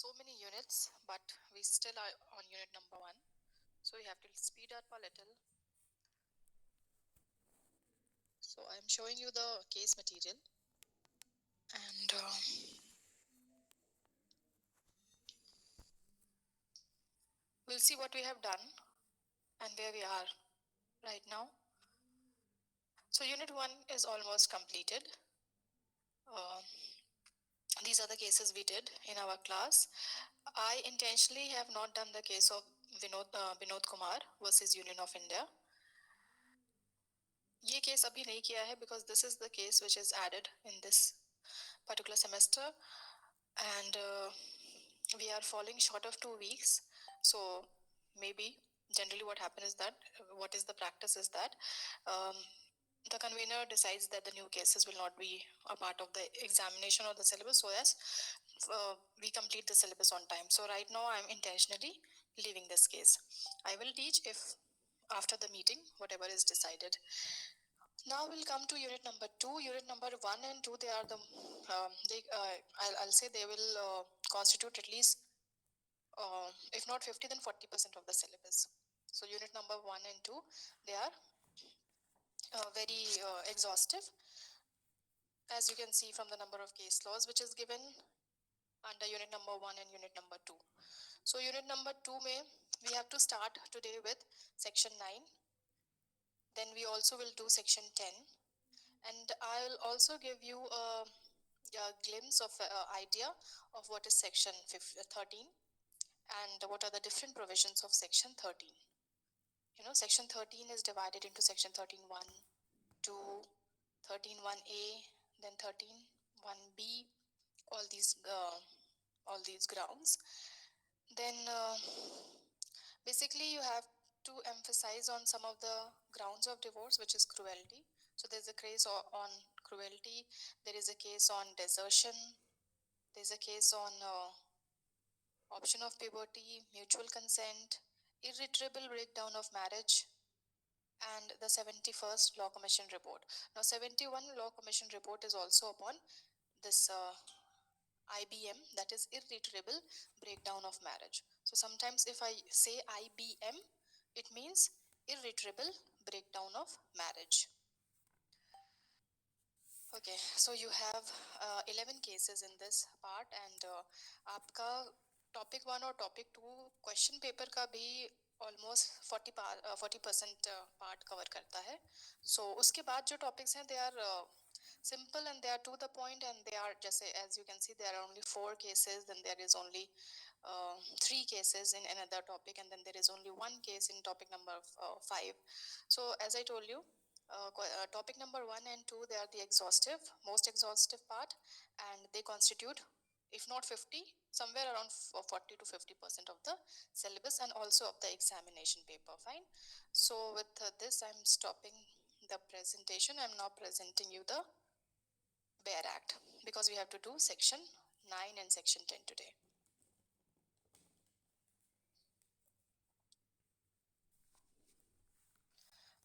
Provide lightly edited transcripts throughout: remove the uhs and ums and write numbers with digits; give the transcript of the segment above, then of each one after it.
so many units, but we still are on unit number 1. So we have to speed up a little. So I'm showing you the case material, and we'll see what we have done and where we are right now. So unit 1 is almost completed. These are the cases we did in our class. I intentionally have not done the case of Vinod Kumar versus Union of India. ये case अभी नहीं किया है because this is the case which is added in this particular semester, and we are falling short of 2 weeks. So maybe generally what happens is that what is the practice is that the convener decides that the new cases will not be a part of the examination or the syllabus, so as we complete the syllabus on time. So right now I'm intentionally leaving this case. I will teach if after the meeting whatever is decided. Now we'll come to unit number 2. Unit number 1 and 2, they are the I'll say they will constitute at least if not 50 then 40% of the syllabus. So unit number 1 and 2, they are very exhaustive, as you can see from the number of case laws which is given under unit number 1 and unit number 2. So unit number 2 may we have to start today with section 9. Then we also will do section 10, and I will also give you a glimpse of idea of what is section 13 and what are the different provisions of section 13. You know, section 13 is divided into section 13.1, 2, 13.1a, then 13.1b, all these grounds. Then basically you have to emphasize on some of the grounds of divorce, which is cruelty. So there's a case on cruelty, there is a case on desertion, there's a case on option of puberty, mutual consent, irretrievable breakdown of marriage, and the 71st Law Commission report. Now 71 Law Commission report is also upon this IBM, that is irretrievable breakdown of marriage. So sometimes if I say IBM, it means irretrievable breakdown of marriage. Okay, so you have 11 cases in this part, and आपका topic 1 और topic 2 question paper का भी almost 40% part cover करता है. So उसके बाद जो topics हैं they are simple and they are to the point, and they are just as you can see there are only 4 cases, then there is only 3 cases in another topic, and then there is only 1 case in topic number 5. So as I told you, topic number 1 and 2, they are the most exhaustive part, and they constitute, if not 50, somewhere around 40 to 50% of the syllabus and also of the examination paper. Fine. So with this, I'm stopping the presentation. I'm now presenting you the BEAR Act because we have to do section 9 and section 10 today.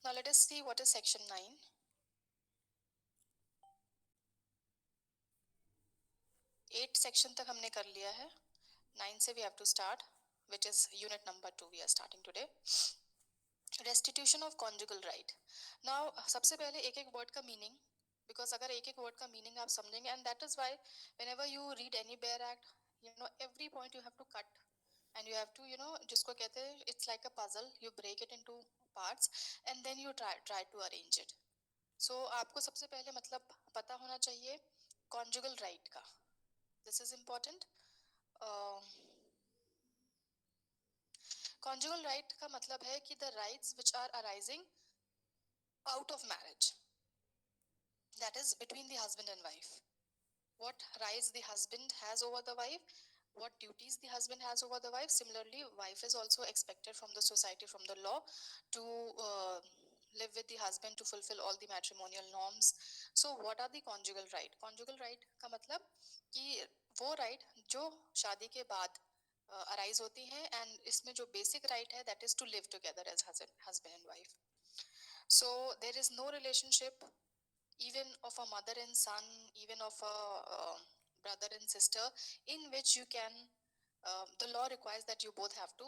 Now let us see what is section 9. 8 section तक हमने कर लिया है. 9 से we have to start, which is unit number 2 we are starting today. Restitution of conjugal right. Now सबसे पहले एक एक word का meaning, because अगर एक एक word का meaning आप समझेंगे, and that is why whenever you read any BEAR Act, you know every point you have to cut, and you have to, you know, जिसको कहते हैं, it's like a puzzle, you break it into parts and then you try to arrange it. So आपको सबसे पहले मतलब पता होना चाहिए conjugal right का. This is important. Conjugal right का मतलब है कि the rights which are arising out of marriage, that is between the husband and wife. What rights the husband has over the wife, what duties the husband has over the wife. Similarly, wife is also expected from the society, from the law, to live with the husband, to fulfill all the matrimonial norms. So what are the conjugal right? Conjugal right का मतलब कि वो right जो शादी के बाद arise होती हैं, and इसमें जो basic right है, that is to live together as husband and wife. So there is no relationship even of a mother and son, even of a brother and sister, in which you can the law requires that you both have to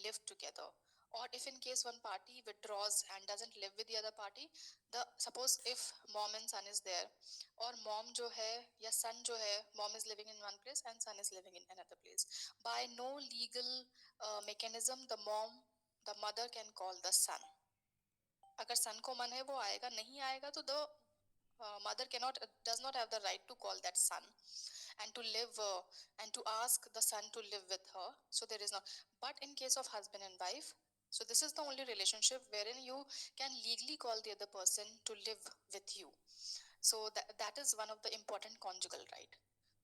live together. Or if in case one party withdraws and doesn't live with the other party, the suppose if mom and son is there, or mom जो है या son जो है, mom is living in one place and son is living in another place, by no legal mechanism the mother can call the son. अगर son को मन है वो आएगा, नहीं आएगा तो the mother does not have the right to call that son and to live and to ask the son to live with her. So there is no. But in case of husband and wife, so this is the only relationship wherein you can legally call the other person to live with you. So that is one of the important conjugal right.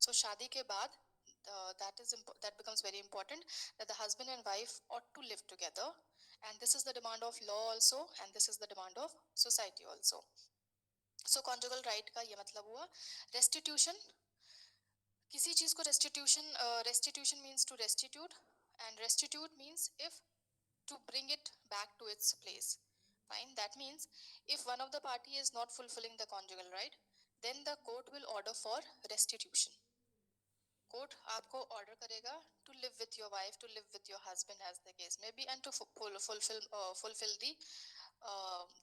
So shadi ke baad, that becomes very important, that the husband and wife ought to live together, and this is the demand of law also, and this is the demand of society also. So conjugal right का ये मतलब हुआ restitution. किसी चीज को restitution means to restitute, and restitute means if to bring it back to its place. Fine. That means if one of the party is not fulfilling the conjugal right, then the court will order for restitution. Court आपको order करेगा to live with your wife, to live with your husband as the case may be, and to fulfill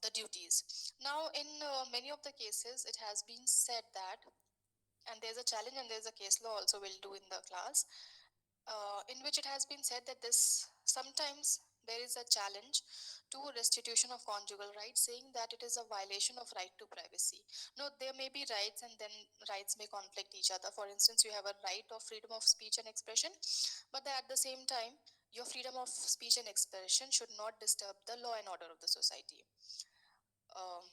the duties. Now, in many of the cases, it has been said that, and there's a challenge and there's a case law also we'll do in the class, in which it has been said that this sometimes there is a challenge to restitution of conjugal rights, saying that it is a violation of right to privacy. No, there may be rights and then rights may conflict each other. For instance, you have a right of freedom of speech and expression, but at the same time, your freedom of speech and expression should not disturb the law and order of the society.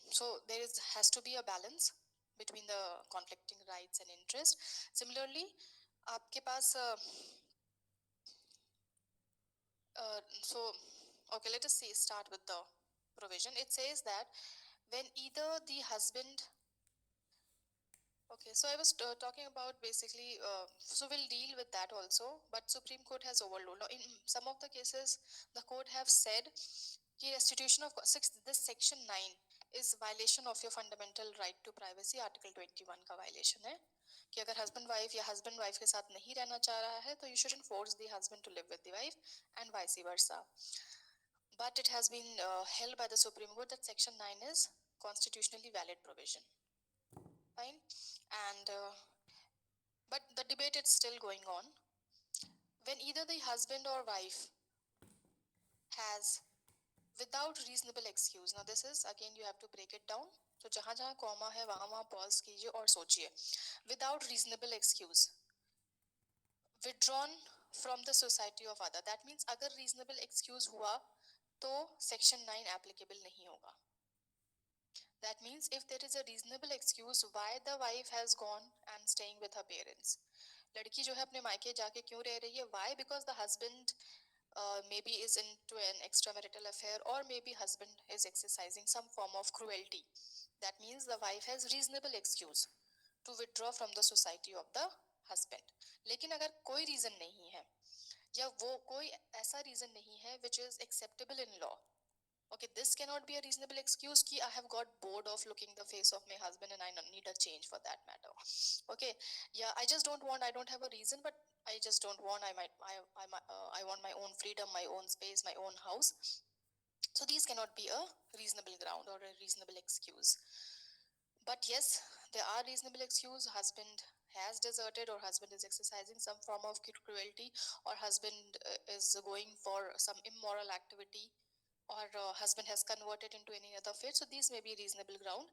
So there has to be a balance between the conflicting rights and interest. Similarly, आपके पास so okay, let us see, start with the provision. It says that when either the husband, okay, so I was talking about basically, so we'll deal with that also, but Supreme Court has overruled. Now, in some of the cases, the court have said कि restitution of this section 9 is violation of your fundamental right to privacy. Article 21 का violation है कि अगर husband wife या husband wife के साथ नहीं रहना चाह रहा है तो you shouldn't force the husband to live with the wife and vice versa. But it has been held by the Supreme Court that section 9 is constitutionally valid provision. Fine. And but the debate is still going on. When either the husband or wife has without reasonable excuse, now this is again you have to break it down. So जहाँ जहाँ comma है वहाँ pause कीजिए और सोचिए. Without reasonable excuse, withdrawn from the society of other. That means अगर reasonable excuse हुआ तो section 9 applicable नहीं होगा. That means if there is a reasonable excuse why the wife has gone and staying with her parents. लड़की जो है अपने मायके जाके क्यों रह रही है? Why? Because the husband maybe is into an extramarital affair, or maybe husband is exercising some form of cruelty. That means the wife has reasonable excuse to withdraw from the society of the husband. लेकिन अगर कोई reason नहीं है या वो कोई ऐसा reason नहीं है which is acceptable in law, okay, this cannot be a reasonable excuse कि I have got bored of looking the face of my husband and I need a change for that matter. Okay, yeah, I just don't want, I don't have a reason, but I just don't want, I want my own freedom, my own space, my own house. So these cannot be a reasonable ground or a reasonable excuse. But yes, there are reasonable excuse. Husband has deserted, or husband is exercising some form of cruelty, or husband is going for some immoral activity, or husband has converted into any other faith. So these may be reasonable ground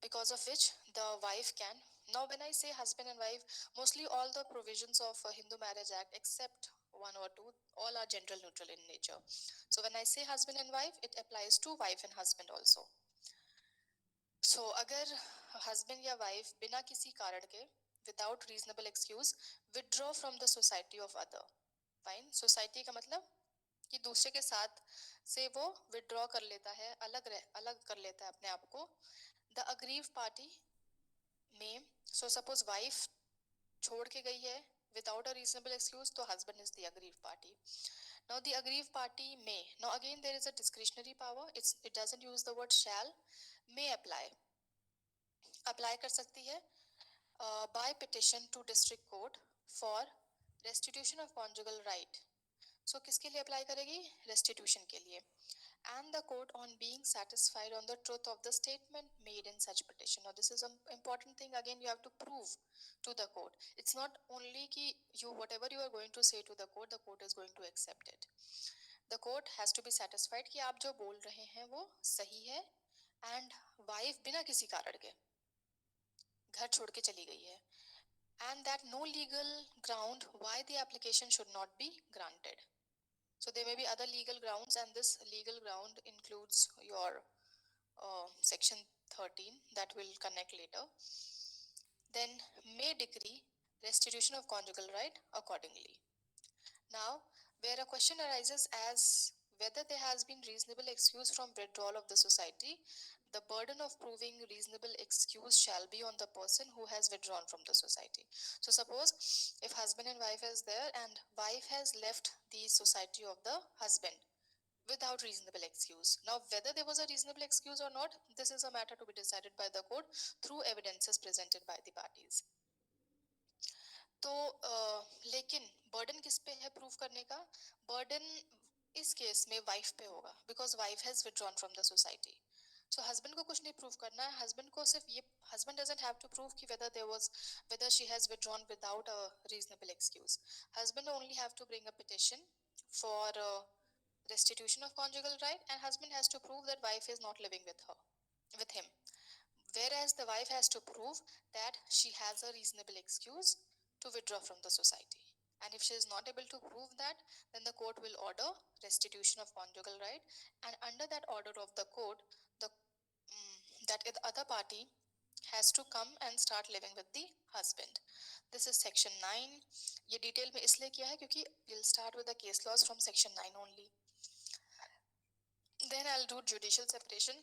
because of which the wife can. Now when I say husband and wife, mostly all the provisions of Hindu Marriage Act except one or two, all are gender neutral in nature. So when I say husband and wife, it applies to wife and husband also. So अगर husband या wife बिना किसी कारण के without reasonable excuse withdraw from the society of other, fine. Society का मतलब कि दूसरे के साथ से वो withdraw कर लेता है, अलग कर लेता है अपने आप को. The aggrieved party में, so suppose wife छोड़ के गई है without a reasonable excuse, तो husband is the aggrieved party. Now the aggrieved party may, now again there is a discretionary power, it doesn't use the word shall, may apply कर सकती है by petition to district court for restitution of conjugal right. So किसके लिए apply करेगी? Restitution के लिए. And the court on being satisfied on the truth of the statement made in such petition. Now this is an important thing, again you have to prove to the court. It's not only कि you whatever you are going to say to the court is going to accept it. The court has to be satisfied कि आप जो बोल रहे हैं वो सही है, and wife बिना किसी कारण के घर छोड़ के चली गई है, and that no legal ground why the application should not be granted. So there may be other legal grounds, and this legal ground includes your section 13 that will connect later. Then may decree restitution of conjugal right accordingly. Now, where a question arises as whether there has been reasonable excuse from withdrawal of the society, the burden of proving reasonable excuse shall be on the person who has withdrawn from the society. So suppose if husband and wife is there and wife has left the society of the husband without reasonable excuse. Now, whether there was a reasonable excuse or not, this is a matter to be decided by the court through evidences presented by the parties. तो लेकिन burden किस पे है prove करने का? Burden इस case में wife पे होगा, because wife has withdrawn from the society. So husband को कुछ नहीं प्रूव करना है. हस्बैंड को सिर्फ ये, husband doesn't have to prove कि whether she has withdrawn without a reasonable excuse. Husband only have to bring a petition for restitution of conjugal right, and husband has to prove that wife is not living with him, whereas the wife has to prove that she has a reasonable excuse to withdraw from the society. And if she is not able to prove that, then the court will order restitution of conjugal right, and under that order of the court, that other party has to come and start living with the husband. This is section 9. ये detail में इसलिए किया है क्योंकि we'll start with the case laws from section 9 only. Then I'll do judicial separation.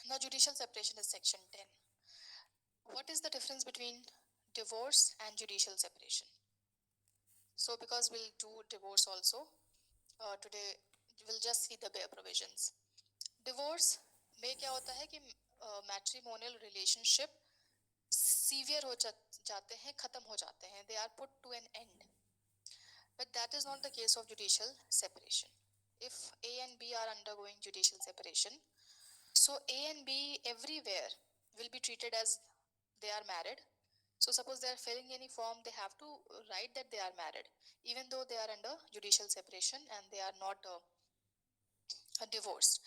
Now judicial separation is section 10. What is the difference between divorce and judicial separation? So because we'll do divorce also, today we'll just see the bare provisions. Divorce में क्या होता है कि matrimonial relationship severe हो जाते हैं, खत्म हो जाते हैं, they are put to an end. But that is not the case of judicial separation. If A and B are undergoing judicial separation, so A and B everywhere will be treated as they are married. So suppose they are filling any form, they have to write that they are married, even though they are under judicial separation and they are not divorced.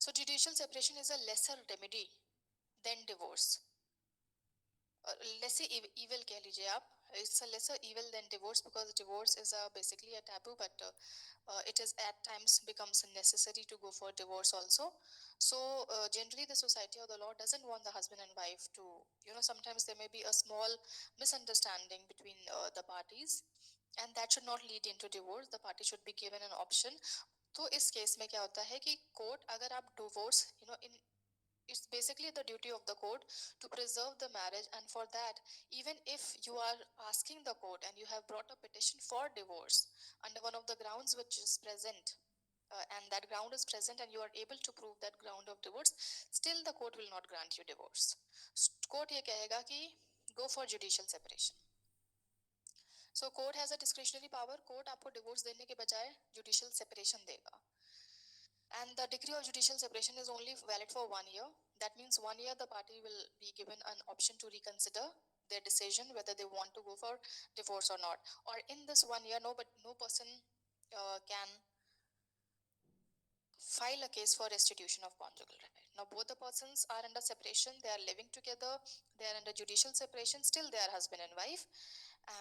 So judicial separation is a lesser remedy than divorce. Lesser evil कह लीजिए आप. It's a lesser evil than divorce because divorce is basically a taboo, but it is at times becomes necessary to go for divorce also. So generally the society or the law doesn't want the husband and wife to, sometimes there may be a small misunderstanding between the parties, and that should not lead into divorce. The party should be given an option. तो इस case में क्या होता है कि court अगर आप divorce, it's basically the duty of the court to preserve the marriage, and for that, even if you are asking the court and you have brought a petition for divorce under one of the grounds which is present, and that ground is present and you are able to prove that ground of divorce, still the court will not grant you divorce. Court ये कहेगा कि go for judicial separation. So court has a discretionary power. Court आपको divorce देने के बजाय judicial separation देगा. And the decree of judicial separation is only valid for 1 year. That means 1 year the party will be given an option to reconsider their decision whether they want to go for divorce or not. Or in this 1 year, no person can file a case for restitution of conjugal right. Now both the persons are under separation, they are living together, they are under judicial separation, still they are husband and wife,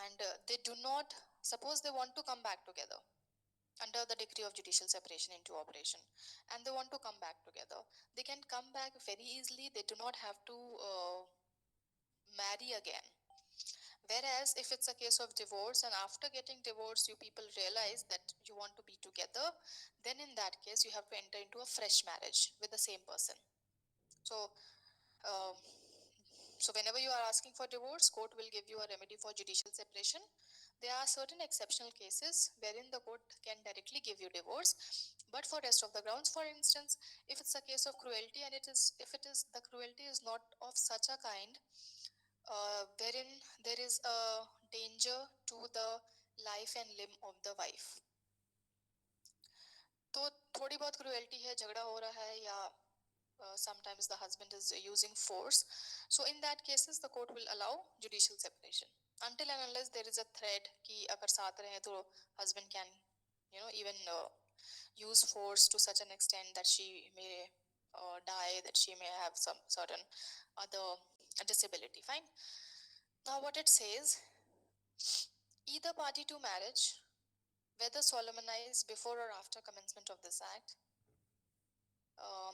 and they do not, suppose they want to come back together under the decree of judicial separation into operation, and they want to come back together, they can come back very easily. They do not have to marry again. Whereas if it's a case of divorce and after getting divorced you people realize that you want to be together, then in that case you have to enter into a fresh marriage with the same person. So uh, so whenever you are asking for divorce, court will give you a remedy for judicial separation. There are certain exceptional cases wherein the court can directly give you divorce, but for rest of the grounds, for instance, if it's a case of cruelty and the cruelty is not of such a kind wherein there is a danger to the life and limb of the wife. तो थोड़ी बहुत cruelty है, झगड़ा हो रहा है, या sometimes the husband is using force. So in that cases the court will allow judicial separation until and unless there is a threat कि अगर साथ रहे तो husband can even use force to such an extent that she may die, that she may have some certain other disability. Fine. Now what it says, either party to marriage, whether solemnized before or after commencement of this act,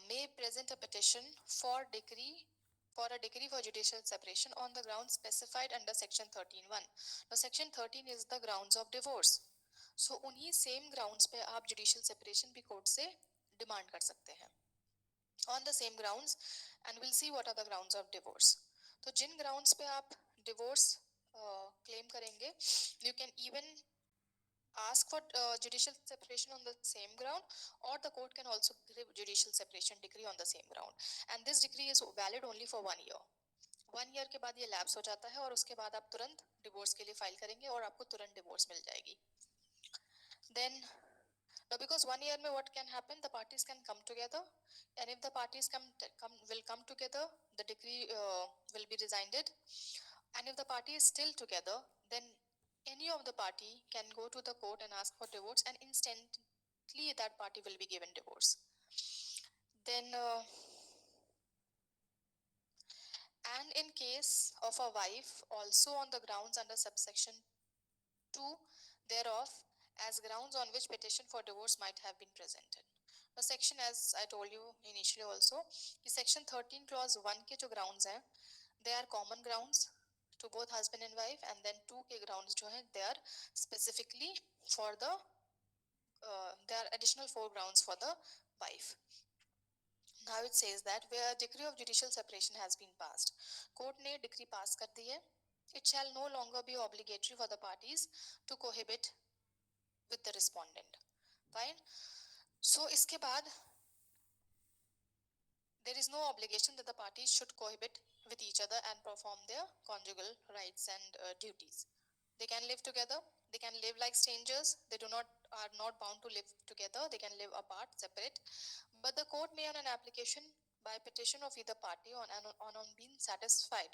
may present a petition for a decree for judicial separation on the grounds specified under section 13(1). Now section 13 is the grounds of divorce. So उन्हीं same grounds पे आप judicial separation भी court से demand कर सकते हैं on the same grounds, and we'll see what are the grounds of divorce. तो जिन grounds पे आप divorce claim करेंगे, you can even ask for judicial separation on the same ground, or the court can also give judicial separation decree on the same ground, and this decree is valid only for 1 year. 1 year के बाद ये lapse हो जाता है और उसके बाद आप तुरंत डिवोर्स के लिए फाइल करेंगे और आपको तुरंत डिवोर्स मिल जाएगी. Then now because 1 year में what can happen, the parties can come together, and if the parties will come together, the decree will be rescinded, and if the party is still together, then any of the party can go to the court and ask for divorce, and instantly that party will be given divorce. Then and in case of a wife also on the grounds under subsection 2 thereof, as grounds on which petition for divorce might have been presented. The section, as I told you initially also, is section 13 clause 1 के जो grounds हैं, they are common grounds to both husband and wife, and then 2 के grounds जो हैं, they are specifically for the there are additional 4 grounds for the wife. Now it says that where a decree of judicial separation has been passed, court ने decree pass कर दी है, it shall no longer be obligatory for the parties to cohabit with the respondent. Fine. So इसके बाद there is no obligation that the parties should cohabit with each other and perform their conjugal rights and duties. They can live together. They can live like strangers. They are not bound to live together. They can live apart, separate. But the court may, on an application by petition of either party, on being satisfied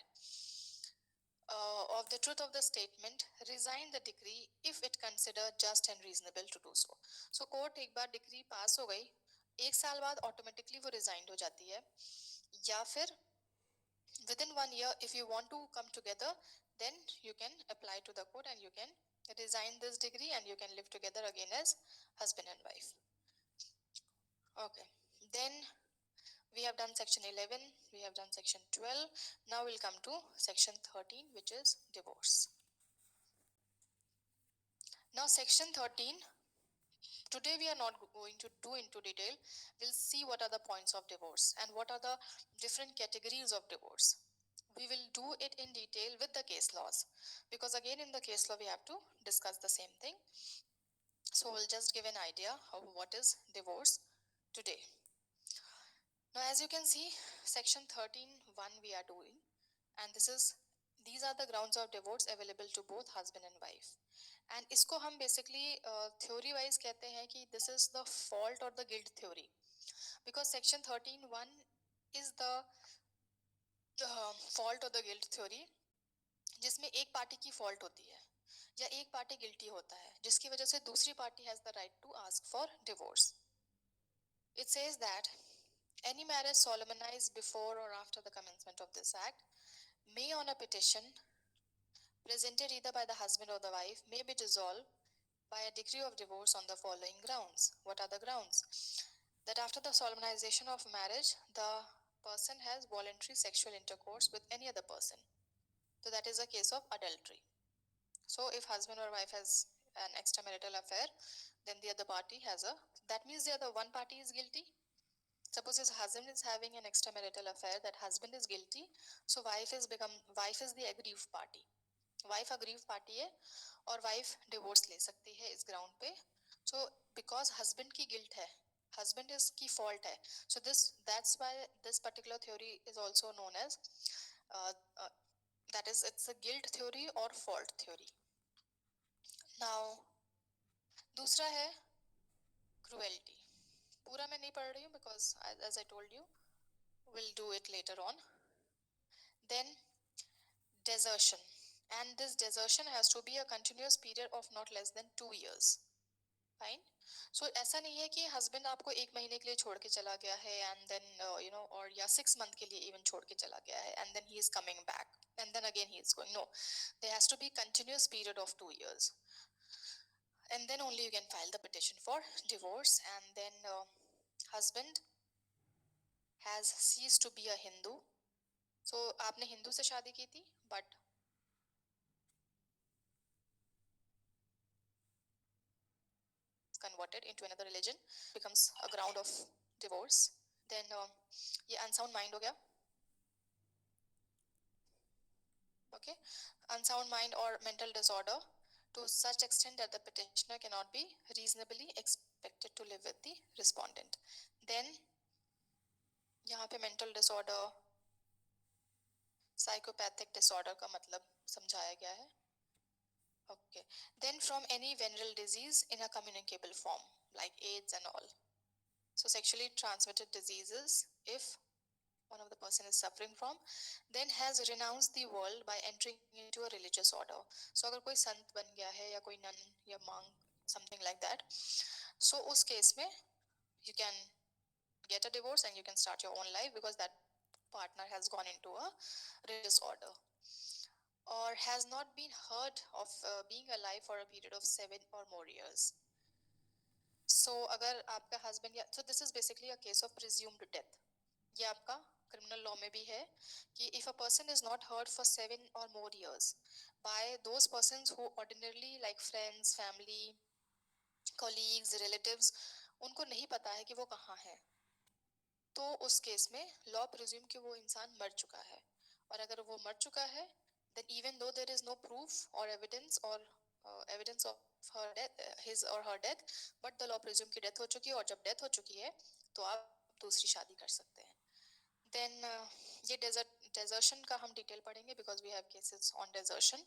of the truth of the statement, resign the decree if it considered just and reasonable to do so. So court एक बार decree pass हो गई, 1 साल बाद automatically वो resigned हो जाती है, या फिर within 1 year if you want to come together, then you can apply to the court and you can resign this decree and you can live together again as husband and wife. Okay, then we have done section 11, we have done section 12. Now we'll come to section 13, which is divorce. Now section 13, today we are not going to do into detail. We'll see what are the points of divorce and what are the different categories of divorce. We will do it in detail with the case laws, because again in the case law we have to discuss the same thing. So we'll just give an idea of what is divorce today. Now as you can see, section 13(1) we are doing, and these are the grounds of divorce available to both husband and wife. And इसको हम basically theory wise कहते हैं कि this is the fault or the guilt theory, because section 13(1) is the fault or the guilt theory जिसमें एक party की fault होती है या एक पार्टी guilty होता है, जिसकी वजह से दूसरी party has the right to ask for divorce. It says that any marriage solemnized before or after the commencement of this act may, on a petition presented either by the husband or the wife, may be dissolved by a decree of divorce on the following grounds. What are the grounds? That after the solemnization of marriage, the person has voluntary sexual intercourse with any other person. So that is a case of adultery. So if husband or wife has an extramarital affair, then the other party that means the other one party is guilty. Suppose his husband is having an extramarital affair, that husband is guilty, so wife is the aggrieved party. Wife aggrieved party है और wife divorce ले सकती है इस ground पे. So because husband की guilt है, husband is की fault है, so that's why this particular theory is also known as That is, it's a guilt theory or fault theory. Now, दूसरा है cruelty. पूरा मैं नहीं पढ़ रही हूँ because as I told you, we'll do it later on. Then desertion, and this desertion has to be a continuous period of not less than 2 years. Fine so ऐसा नहीं है कि हस्बैंड आपको एक महीने के लिए छोड़ के चला गया है एंड देन और या 6 मंथ के लिए इवन छोड़ के चला गया है and then he is coming back and then again he is going no there has to be continuous period of 2 years and then only you can file the petition for divorce and then husband has ceased to be a Hindu so आपने हिंदू से शादी की थी but converted into another religion becomes a ground of divorce then ये unsound mind हो गया okay unsound mind or mental disorder to such extent that the petitioner cannot be reasonably expected to live with the respondent then यहाँ पे mental disorder psychopathic disorder का मतलब समझाया गया है okay then from any venereal disease in a communicable form like AIDS and all so sexually transmitted diseases if one of the person is suffering from then has renounced the world by entering into a religious order so अगर कोई संत बन गया है या कोई nun या monk something like that so उस case में you can get a divorce and you can start your own life because that partner has gone into a religious order or has not been heard of being alive for a period of 7 or more years so अगर आपका husband या so this is basically a case of presumed death ये आपका criminal law में भी है कि if a person is not heard for 7 or more years by those persons who ordinarily like friends family colleagues relatives उनको नहीं पता है कि वो कहाँ है तो उस केस में लॉ प्रिज्यूम कि वो इंसान मर चुका है और अगर वो मर चुका है then even though there is no proof or evidence of her death his or her death but the law presume कि डेथ हो चुकी है और जब डेथ हो चुकी है तो आप दूसरी शादी कर सकते हैं then ये desertion का हम डिटेल पढ़ेंगे because we have cases on desertion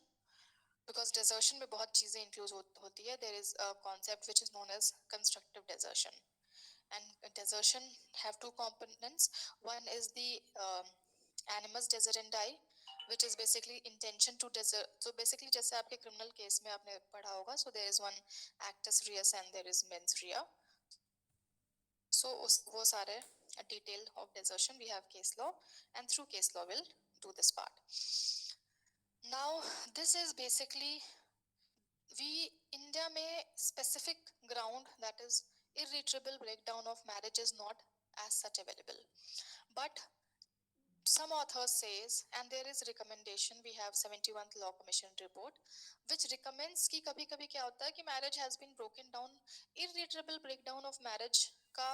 because desertion में बहुत चीजें इंक्लूड होती है there is a concept which is known as constructive desertion and desertion have two components one is the animus deserendi which is basically intention to desert so basically जैसे आपके criminal case में आपने पढ़ा होगा so there is one actus reus and there is mens rea so वो सारे detail of desertion we have case law and through case law we'll do this part now this is basically we India में specific ground that is irretrievable breakdown of marriage is not as such available but some authors says and there is recommendation we have 71th law commission report which recommends कि कभी कभी क्या होता है कि marriage has been broken down irretrievable breakdown of marriage का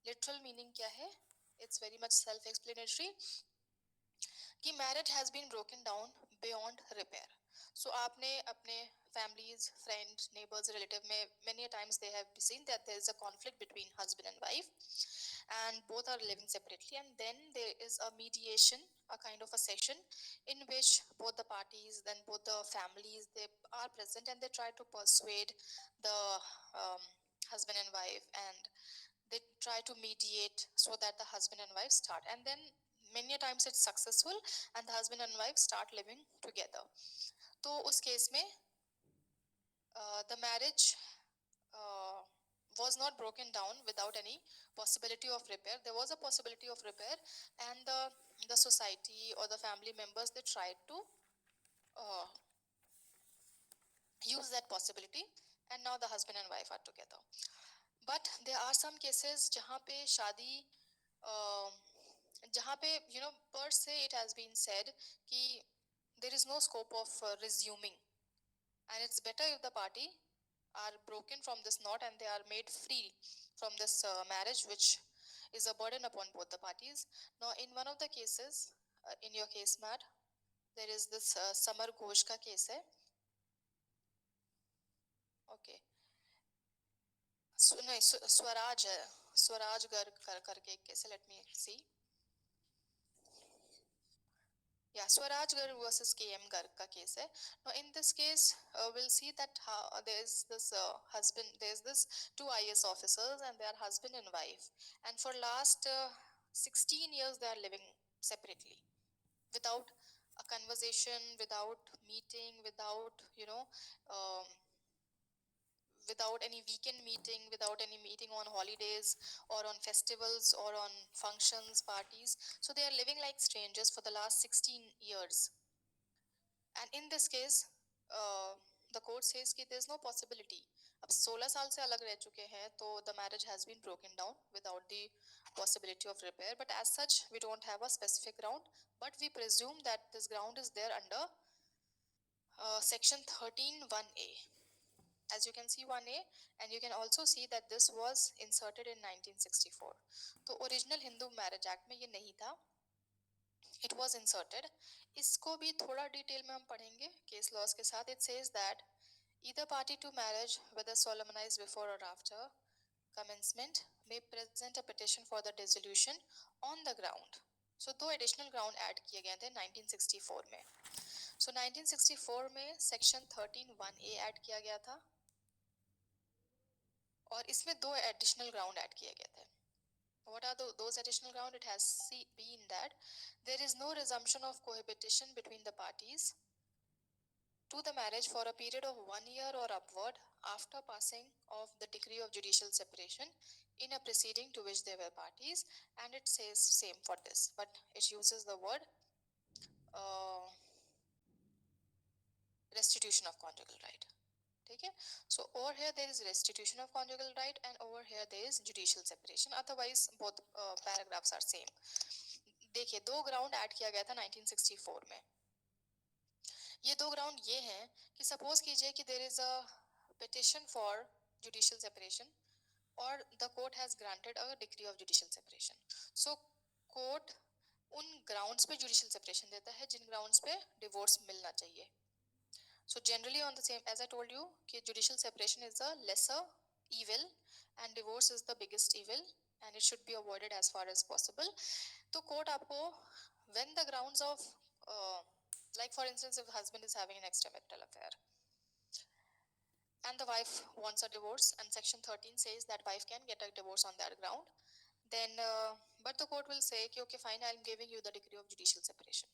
literal meaning क्या है it's very much self explanatory कि marriage has been broken down beyond repair so आपने अपने families friends neighbors relative में many a times they have seen that there is a conflict between husband and wife and both are living separately and then there is a mediation a kind of a session in which both the parties then both the families they are present and they try to persuade the um, husband and wife and they try to mediate so that the husband and wife start and then many times it's successful and the husband and wife start living together तो उस case में the marriage uh, was not broken down without any possibility of repair there was a possibility of repair and the society or the family members they tried to uh, use that possibility and now the husband and wife are together but there are some cases जहाँ पे शादी जहाँ पे per se it has been said कि there is no scope of resuming and it's better if the party are broken from this knot and they are made free from this marriage which is a burden upon both the parties now in one of the cases in your case Matt there is this Samar Ghosh ka case hai okay नहीं स्वराज है स्वराज गर्ग करके एक case है let me see Yeah, Swaraj Garg versus KM Garg ka case hai. Now, in this case, we'll see that how, there's this husband, there's this two IS officers, and they are husband and wife. And for last 16 years, they are living separately, without a conversation, without meeting, without, without any weekend meeting, without any meeting on holidays or on festivals or on functions, parties. So they are living like strangers for the last 16 years. And in this case, the court says that there's no possibility. अब 16 साल से अलग रह चुके हैं तो the marriage has been broken down without the possibility of repair. But as such, we don't have a specific ground, but we presume that this ground is there under section 13 1A. As you can see 1A, and you can also see that this was inserted in 1964. तो original Hindu Marriage Act में ये नहीं था, it was inserted. इसको भी थोड़ा detail में हम पढ़ेंगे केस लॉस के साथ. It says that either party to marriage, whether solemnized before or after commencement, may present a petition for the dissolution on the ground. So दो additional ground add किए गए थे 1964 में. So 1964 में section 13(1)(a) add किया गया था और इसमें दो additional ground add किए गए थे. What are those additional ground? It has been that there is no resumption of cohabitation between the parties to the marriage for a period of 1 year or upward after passing of the decree of judicial separation in a proceeding to which they were parties. And it says same for this, but it uses the word uh, restitution of conjugal right. Okay, so over here there is restitution of conjugal right, and over here there is judicial separation. Otherwise both paragraphs are same. देखिए दो ground add किया गया था 1964 में. ये दो ground ये हैं कि सपोज कीजिए कि there is a petition for judicial separation और the court has granted a decree of judicial separation. So court उन ग्राउंड्स पे जुडिशियल सेपरेशन देता है जिन ग्राउंड्स पे डिवोर्स मिलना चाहिए. So generally on the same, as I told you, कि judicial separation is a lesser evil and divorce is the biggest evil and it should be avoided as far as possible. तो court आपको when the grounds of like for instance if the husband is having an extramarital affair and the wife wants a divorce and section 13 says that wife can get a divorce on that ground, then but the court will say कि okay fine, I'm giving you the degree of judicial separation.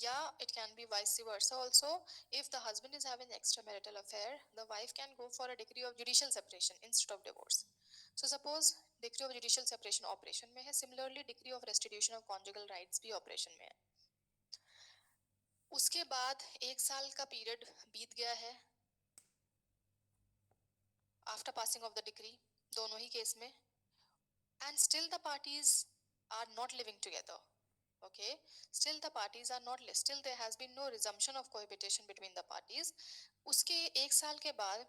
Yeah, it can be vice versa also. If the husband is having extramarital affair, the wife can go for a decree of judicial separation instead of divorce. So suppose decree of judicial separation operation में है, similarly decree of restitution of conjugal rights भी operation में है. उसके बाद 1 साल का period बीत गया है after passing of the decree दोनों ही केस में, and still the parties are not living together. Okay, still the parties are not, still there has been no resumption of cohabitation between the parties. उसके 1 साल के बाद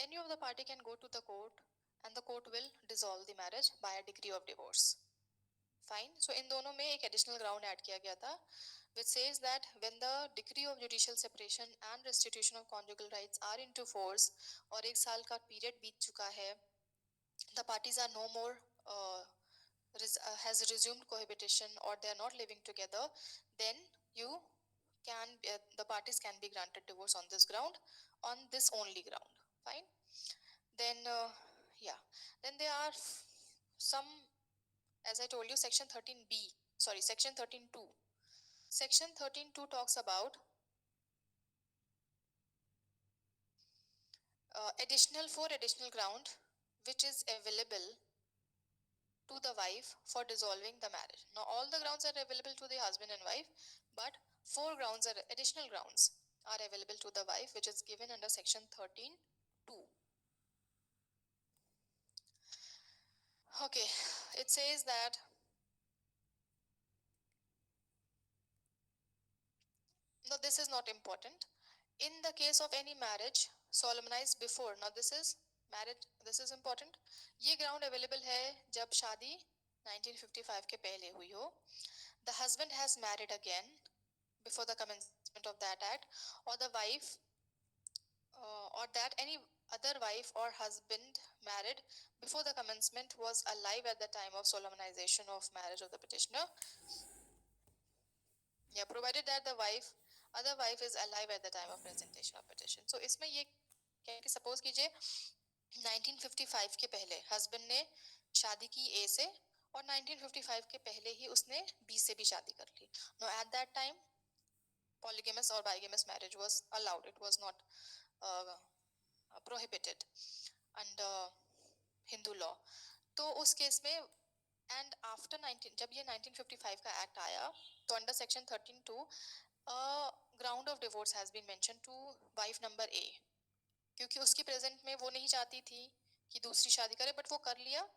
any of the party can go to the court and the court will dissolve the marriage by a decree of divorce. Fine. So इन दोनों में एक additional ground add किया गया था which says that when the decree of judicial separation and restitution of conjugal rights are into force और 1 साल का period बीत चुका है, the parties are no more has resumed cohabitation or they are not living together, then you can the parties can be granted divorce on this ground, on this only ground. Fine. Then yeah, then there are some, as I told you, section 13b, sorry, section 13(2). Section 13(2) talks about additional four additional ground which is available to the wife for dissolving the marriage. Now all the grounds are available to the husband and wife, but four grounds are additional grounds are available to the wife, which is given under section 13(2). Okay, it says that no, this is not important. In the case of any marriage solemnized before, now this is marriage, this is important. ये ground available है जब शादी 1955 के पहले हुई हो, the husband has married again before the commencement of that act, or the wife or that any other wife or husband married before the commencement was alive at the time of solemnization of marriage of the petitioner. Yeah, provided that the other wife is alive at the time of presentation of petition. So इसमें ये क्या है कि suppose कीजिए 1955 के पहले husband ने शादी की A से और 1955 के पहले ही उसने B से भी शादी कर ली. Now at that time polygamous or bigamous marriage was allowed. It was not prohibited under Hindu law. तो उस केस में एंड आफ्टर 19 जब ये 1955 का एक्ट आया तो under section 13(2) ground of divorce has been mention to wife number A, क्योंकि उसकी प्रेजेंट में वो नहीं चाहती थी कि दूसरी शादी करे, बट वो कर लिया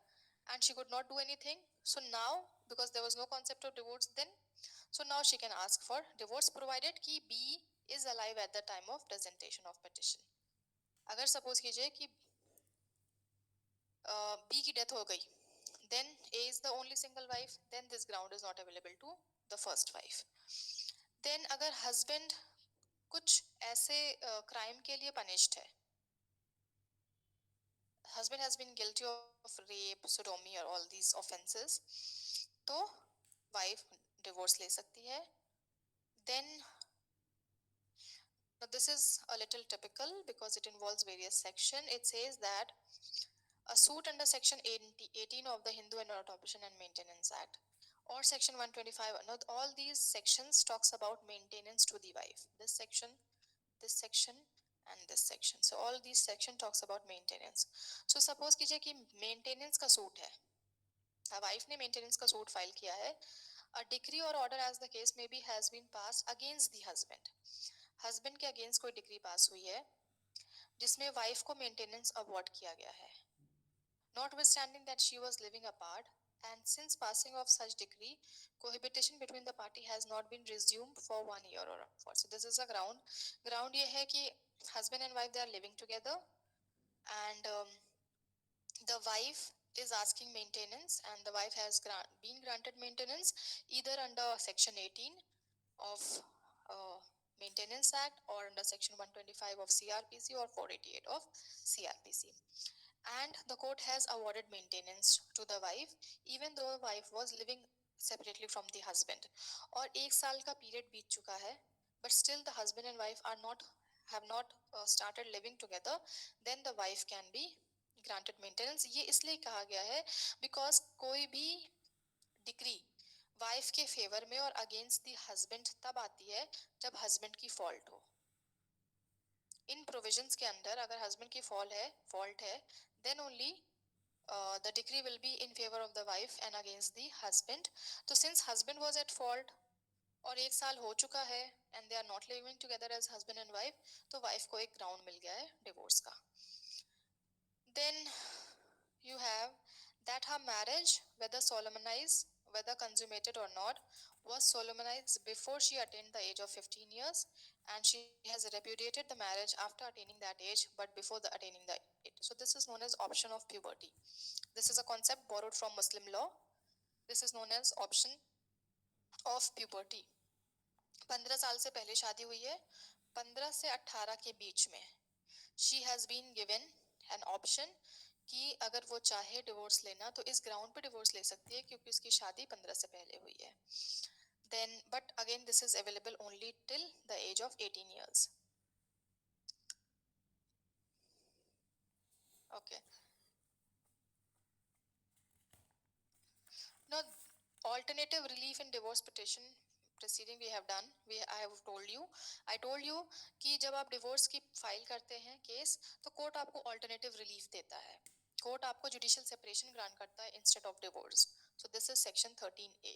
and she could not do anything. So now, because there was no concept of divorce then, so now she can ask for divorce provided कि B is alive at the time of presentation of petition. अगर suppose कीजिए कि B की death हो गई, then A is the only single wife, then this ground is not available to the first wife. Then अगर husband कुछ ऐसे crime के लिए punished है, husband has been guilty of rape, sodomy or all these offenses, तो wife divorce ले सकती है. Then now this is a little typical because it involves various section. It says that a suit under section 18 of the Hindu Adoption and Maintenance Act or section 125, now all these sections talks about maintenance to the wife. This section and this section, so all these section talks about maintenance. So suppose कीजिए कि maintenance का suit है, wife ने maintenance का suit file किया है, a decree or order as the case may be has been passed against the husband. husband के against कोई decree pass हुई है जिसमें wife को maintenance award किया गया है, notwithstanding that she was living apart, and since passing of such decree, cohabitation between the party has not been resumed for 1 year or more. So this is a ground ये है कि husband and wife they are living together and the wife is asking maintenance and the wife has been granted maintenance either under section 18 of Maintenance Act or under section 125 of CRPC or 488 of CRPC. And the court has awarded maintenance to the wife even though the wife was living separately from the husband. और 1 साल का period बीत चुका है, but still the husband and wife have not started living together, then the wife can be granted maintenance. ये इसलिए कहा गया है because कोई भी डिक्री वाइफ के फेवर में और अगेंस्ट द हस्बैंड तब आती है जब हस्बैंड की फॉल्ट हो. इन प्रोविजंस के अंदर अगर हस्बैंड की फॉल्ट है then only the decree will be in favor of the wife and against the husband. तो since husband was at fault और 1 साल हो चुका है and they are not living together as husband and wife, तो wife को एक ground मिल गया है divorce का. Then you have that her marriage, whether solemnized, whether consummated or not, was solemnized before she attained the age of 15 years, and she has repudiated the marriage after attaining that age, but before the attaining the age. So this is known as option of puberty. This is a concept borrowed from Muslim law. This is known as option of puberty. 15 साल से पहले शादी हुई है, 15 से 18 के बीच में she has been given an option कि अगर वो चाहे डिवोर्स लेना तो इस ग्राउंड पे डिवोर्स ले सकती है क्योंकि उसकी शादी 15 से पहले हुई है. Then but again this is available only till the age of 18 years. Okay. Now alternative relief in divorce petition proceeding we have done. I told you कि जब आप डिवोर्स की फाइल करते हैं केस तो कोर्ट आपको ऑल्टरनेटिव रिलीफ देता है. कोर्ट आपको जुडिशियल सेपरेशन ग्रांट करता है instead of divorce. So this is section 13A.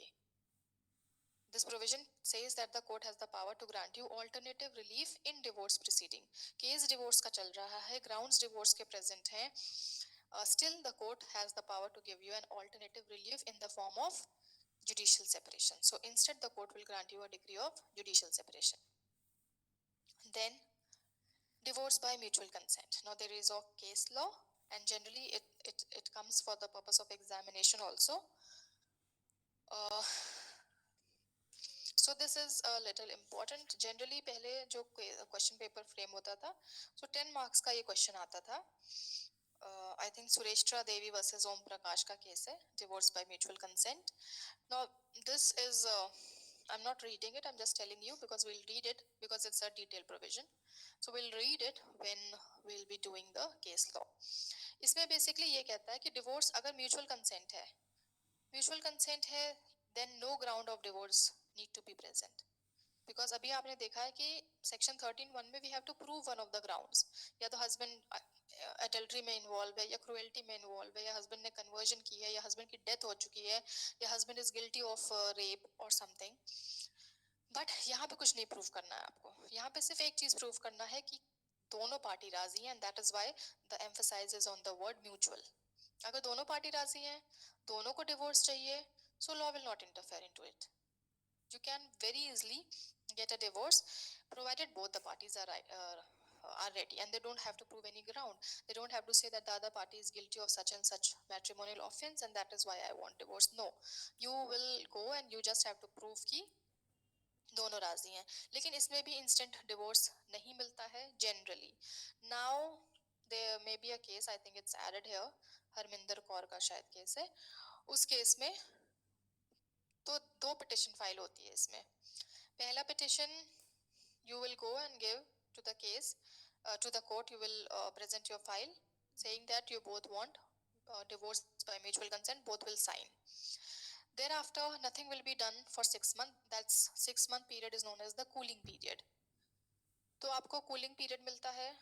This provision says that the court has the power to grant you alternative relief in divorce proceeding. Case divorce का चल रहा है, grounds divorce के present हैं. Still the court has the power to give you an alternative relief in the form of judicial separation. So instead the court will grant you a degree of judicial separation. Then divorce by mutual consent. Now there is a case law and generally it comes for the purpose of examination also. So this is a little important. Generally पहले जो question paper frame होता था, so 10 marks का ये question आता था. I think Sureshtra Devi versus Om Prakash का case है, divorce by mutual consent. Now this is I'm not reading it, I'm just telling you because we'll read it because it's a detailed provision. So we'll read it when we'll be doing the case law. इसमें basically ये कहता है कि divorce अगर mutual consent है, then no ground of divorce need to be present. Because अभी आपने देखा है कि सेक्शन 13(1) में we have to prove one of the grounds, या तो हस्बैंड अडल्ट्री में इन्वॉल्व है, या क्रुएल्टी में इन्वॉल्व है, या हस्बैंड ने कन्वर्जन की है, या हस्बैंड की डेथ हो चुकी है, या husband is guilty of rape और समथिंग. बट यहाँ पे कुछ नहीं प्रूव करना है आपको. यहाँ पे सिर्फ एक चीज प्रूव करना है कि दोनों पार्टी राजी हैं, and that is why the emphasize is on the word mutual. अगर दोनों पार्टी राजी हैं, दोनों को डिवोर्स चाहिए, so law will not interfere into it. You can very easily get a divorce provided both the parties are ready, and they don't have to prove any ground. They don't have to say that the other party is guilty of such and such matrimonial offense and that is why I want divorce. No, you will go and you just have to prove कि दोनों राजी हैं. लेकिन इसमें भी instant divorce नहीं मिलता है generally. Now there may be a case, I think it's added here, Harminder Kaur का शायद केस है. उस केस में तो दो पिटिशन फाइल होती है इसमें. पहला petition you will go and give to the case, to the court. You will present your file saying that you both want divorce by mutual consent, both will sign. Thereafter nothing will be done for 6 months. That's 6 month period is known as the cooling period. तो आपको cooling period मिलता है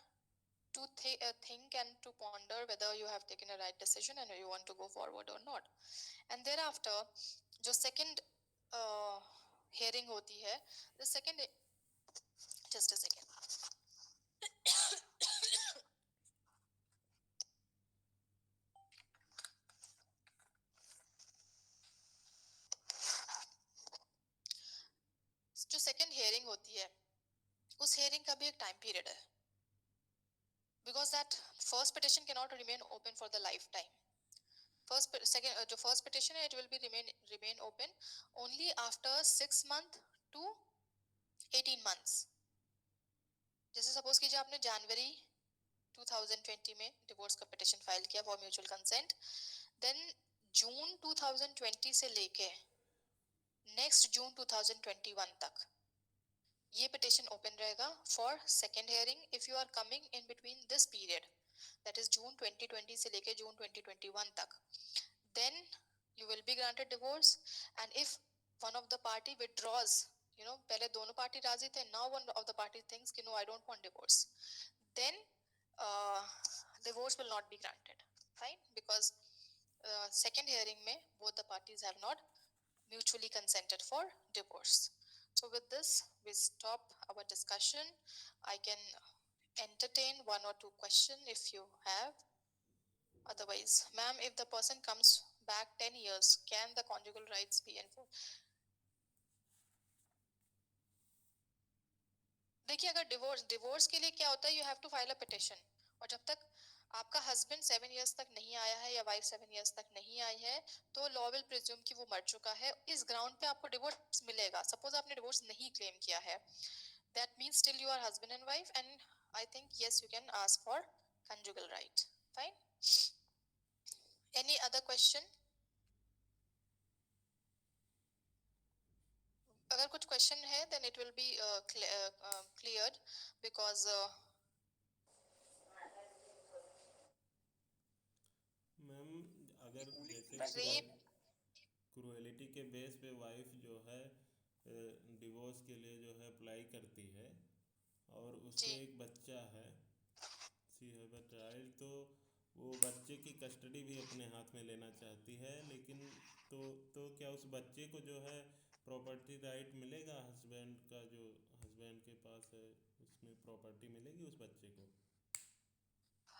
to think and to ponder whether you have taken a right decision and you want to go forward or not. And thereafter जो second hearing होती है, the second, just a second. जो second hearing होती है, उस hearing का भी एक टाइम पीरियड है, because that first petition can not remain open for the life time. जो फर्स्ट पिटिशन है, it will be remain open only after 6 month to 18 months. जैसे सपोज कीजिए आपने जनवरी 2020 में डिवोर्स का पिटिशन फाइल किया for mutual consent, then June 2020 से लेके नेक्स्ट जून 2021 तक ये पिटिशन ओपन रहेगा for second hearing. If you are coming in between this period, that is June 2020 से लेके जून 2021 तक, then you will be granted divorce. And if one of the party withdraws, पहले दोनों party राजी थे, now one of the party thinks कि no, I don't want divorce, then divorce will not be granted. Fine, because second hearing में both the parties have not mutually consented for divorce. So with this, we stop our discussion. I can entertain one or two questions if you have. Otherwise, ma'am, if the person comes back 10 years, can the conjugal rights be enforced? देखिए, अगर divorce के लिए क्या होता है, you have to file a petition. और जब तक आपका हस्बैंड 7 years तक नहीं आया है या वाइफ 7 years तक नहीं आई है, तो लॉ विल प्रिज्यूम कि वो मर चुका है. इस ग्राउंड पे आपको डिवोर्स मिलेगा. सपोज आपने डिवोर्स नहीं क्लेम किया है, that means still you are husband and wife, and I think yes, you can ask for conjugal right. Fine. Any other question? अगर कुछ क्वेश्चन है then it will be cleared, because ma'am अगर जैसे rape, cruelty के base पे wife जो है divorce के लिए जो है अप्लाई करती है और उसके जी, एक बच्चा है, सी हैव अ चाइल्ड, तो वो बच्चे की कस्टडी भी अपने हाथ में लेना चाहती है, लेकिन तो क्या उस बच्चे को जो है प्रॉपर्टी राइट मिलेगा हस्बैंड का, जो हस्बैंड के पास है उसमें प्रॉपर्टी मिलेगी उस बच्चे को?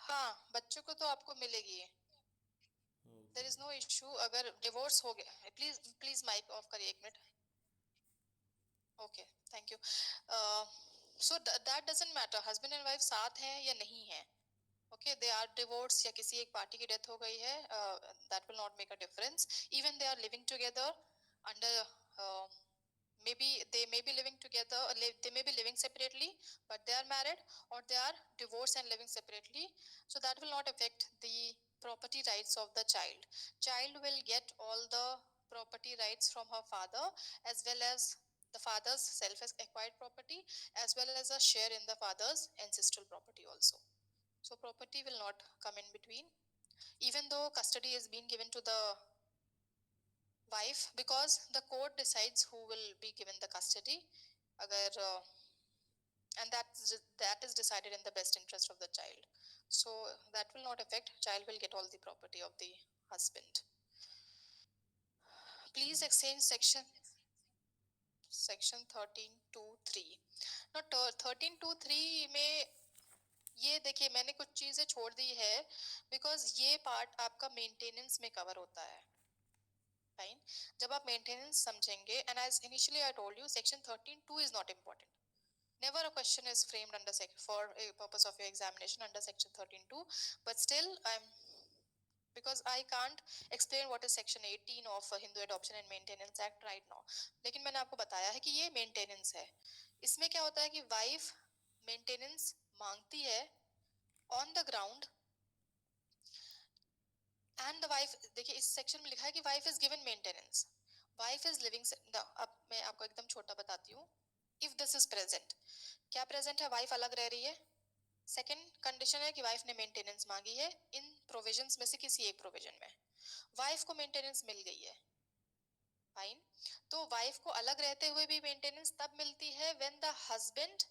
हाँ, बच्चों को तो आपको मिलेगी. Okay. There is no issue. अगर डिवोर्स हो गया, प्लीज प्लीज माइक ऑफ करिए 1 मिनट. Okay, thank you. So that doesn't matter husband and wife साथ हैं या नहीं है. ओके, दे आर डिवोर्स या किसी एक पार्टी की डेथ हो गई है, that will not make a difference. Even they are living together under, maybe they may be living together, they may be living separately but they are married, or they are divorced and living separately, so that will not affect the property rights of the child. Child will get all the property rights from her father as well as the father's self-acquired property as well as a share in the father's ancestral property also. So property will not come in between, even though custody is being given to the wife, because the court decides who will be given the custody. Agar and that is decided in the best interest of the child. So that will not affect. Child will get all the property of the husband. Please exchange section 13(2)(3). Now 13(2)(3) में ये देखिए मैंने कुछ चीजें छोड़ दी है because ये part आपका मेंटेनेंस में कवर होता है. फाइन. जब आप मेंटेनेंस समझेंगे, and as initially I told you section 13(2) is not important. Never a question is framed under for a purpose of your examination under section 13(2), but still because I can't explain what is section 18 of Hindu Adoption and Maintenance Act right now. लेकिन मैंने आपको बताया है कि ये maintenance है. इसमें क्या होता है कि वाइफ मेंटेनेंस मांगती है on the ground, and the wife, देखिए इस सेक्शन में लिखा है कि wife is given maintenance, wife is living. अब मैं आपको एकदम छोटा बताती हूँ. इफ दिस इज प्रेजेंट, क्या प्रेजेंट है? वाइफ अलग रह रही है. सेकंड कंडीशन है कि वाइफ ने मेंटेनेंस मांगी है. इन प्रोविजंस में से किसी एक प्रोविजन में वाइफ को मेंटेनेंस मिल गई है. फाइन. तो वाइफ को अलग रहते हुए भी मेंटेनेंस तब मिलती है when the husband,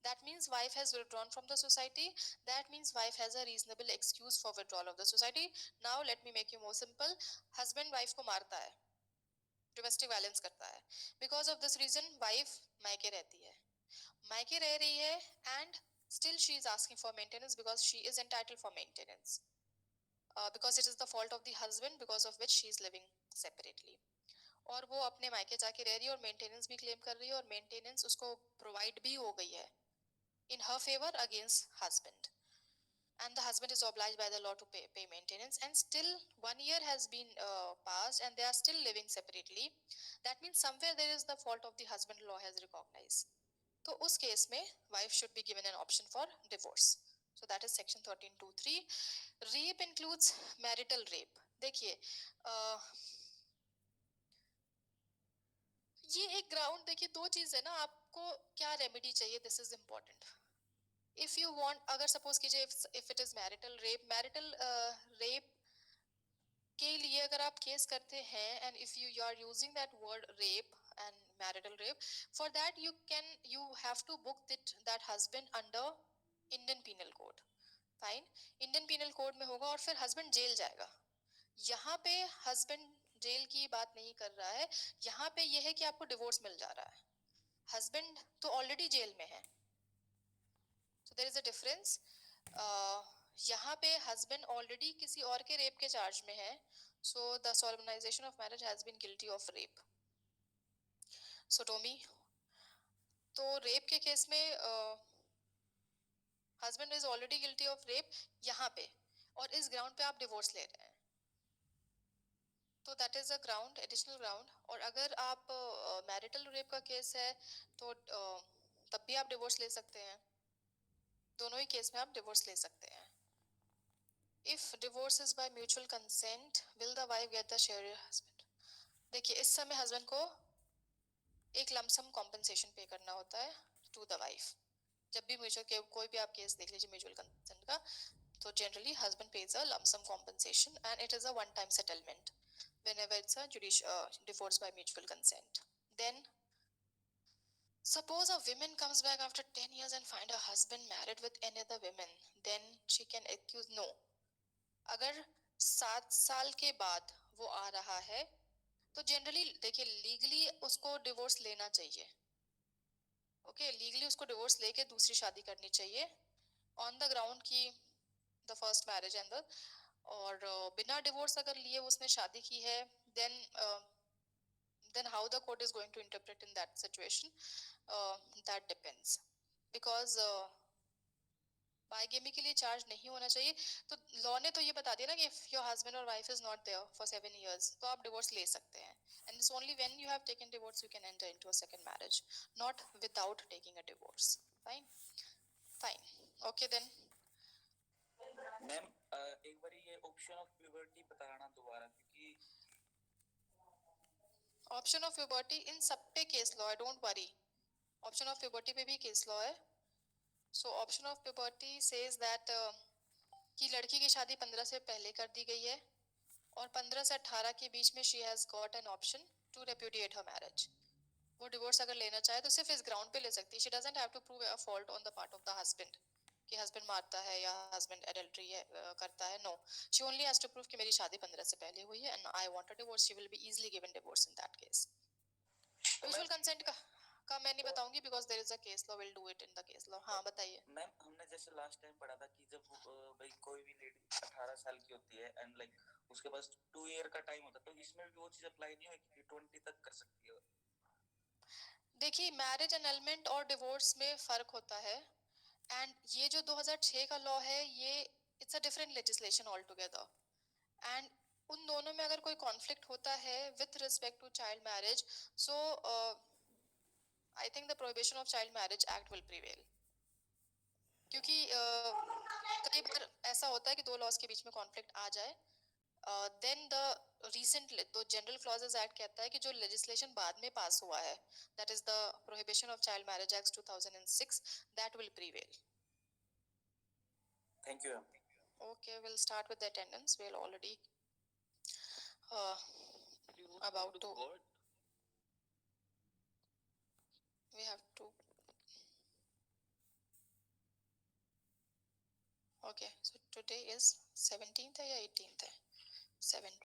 that means wife has withdrawn from the society, that means wife has a reasonable excuse for withdrawal of the society. Now let me make you more simple. husband wife को मारता है, domestic violence करता है. Because of this reason wife मायके रहती है. मायके रह रही है and still she is asking for maintenance because she is entitled for maintenance, because it is the fault of the husband because of which she is living separately. और वो अपने मायके जाके रह रही है और मेंटेनेंस भी क्लेम कर रही है और मेंटेनेंस उसको प्रोवाइड भी हो गई है in her favor against husband, and the husband is obliged by the law to pay maintenance, and still 1 year has been passed and they are still living separately. That means somewhere there is the fault of the husband, law has recognized. तो उस case में wife should be given an option for divorce. So that is section 13(2)(3). Rape includes marital rape. देखिए ये एक ground, देखिए दो चीज है ना, आपको क्या रेमेडी चाहिए, this is important. If you want, अगर सपोज कीजिए if it is marital rape के लिए अगर आप केस करते हैं, and if you are using that word rape and marital rape, for that you have to book that husband under Indian penal code. Fine. Indian penal code में होगा और फिर हस्बैंड जेल जाएगा. यहाँ पे हस्बैंड जेल की बात नहीं कर रहा है, यहाँ पे ये है कि आपको डिवोर्स मिल जा रहा है. हस्बैंड तो ऑलरेडी जेल में है. So there is a difference. यहाँ पे husband already किसी और के rape के charge में है. So the solemnization of marriage has been guilty of rape. So Tommy, तो rape के केस में husband is already guilty of rape यहाँ पे, और इस ground पे आप divorce ले रहे हैं. तो that is a ground, additional ground. और अगर आप marital rape का केस है तो तब भी आप divorce ले सकते हैं. दोनों ही केस में आप डिवोर्स ले सकते हैं. If divorce is by mutual consent, will the wife get the share of husband? देखिए इस समय हस्बैंड को एक लमसम कॉम्पनसेशन पे करना होता है टू द वाइफ. जब भी म्यूचुअल कोई भी आप केस देख लीजिए म्यूचुअल कंसेंट का, तो generally husband page a lump sum compensation and it is a one time settlement whenever it's a divorce by mutual consent. Then suppose a woman comes back after 10 years and find her husband married with another woman, then she can accuse. No. अगर 7 साल के बाद वो आ रहा है तो generally देखिए legally उसको डिवोर्स लेना चाहिए. ओके, लीगली उसको डिवोर्स लेके दूसरी शादी करनी चाहिए ऑन द ग्राउंड की the first marriage and the, और बिना डिवोर्स अगर लिए उसने शादी की है, then how the court is going to interpret in that situation, that depends. Because bigamy के लिए चार्ज नहीं होना चाहिए. तो लॉ ने तो ये बता दिया ना कि इफ योर हस्बैंड और wife is not there for 7 years तो आप डिवोर्स ले सकते हैं. And it's only when you have taken divorce you can enter into a second marriage, not without taking a divorce. Fine. Fine. Okay then. Ma'am एक बार ये option of puberty बताना दोबारा, क्योंकि ऑप्शन ऑफ प्यूबर्टी इन सब पे case law है, don't worry. Option of puberty पे भी केस लॉ है. So option of puberty says that कि लड़की की शादी 15 से पहले कर दी गई है और 15 से 18 के बीच में she has got an option to repudiate her marriage. वो डिवोर्स अगर लेना चाहे तो सिर्फ इस ग्राउंड पे ले सकती है. She doesn't have to prove a fault on the part of the husband कि हस्बैंड मारता है या हस्बैंड एडल्ट्री करता है. No, she only has to prove कि मेरी शादी 15 से पहले हुई है and I want a divorce. She will be easily given divorce in that case. Mutual consent का मैं नहीं बताऊंगी because there is a case law. Will do it in the case law. हाँ बताइए. मैम हमने जैसे लास्ट टाइम पढ़ा था कि जब भाई कोई भी लेडी 18 साल की होती है एंड लाइक उसके पास 2 ईयर का टाइम होता है, तो इसमें भी वो चीज अप्लाई नहीं होगी कि 20 तक कर सकती है. देखिए, मैरिज एनलमेंट और डिवोर्स में फर्क होता है. एंड ये जो 2006 का लॉ है, ये it's a different legislation all together. And उन दोनों में अगर कोई कॉन्फ्लिक्ट होता है with respect to child marriage, so I think the prohibition of child marriage act will prevail. क्योंकि कई बार ऐसा होता है कि दो लॉज के बीच में कॉन्फ्लिक्ट आ जाए. देन द रिसेंट तो जनरल क्लॉजेस एक्ट कहता है कि जो लेजिस्लेशन बाद में पास हुआ है, that is the prohibition of child marriage act 2006, that will prevail. Thank you. Okay, we'll start with the attendance. We'll already uh, about to. We have to. Okay, so today is 17th या 18th है? 7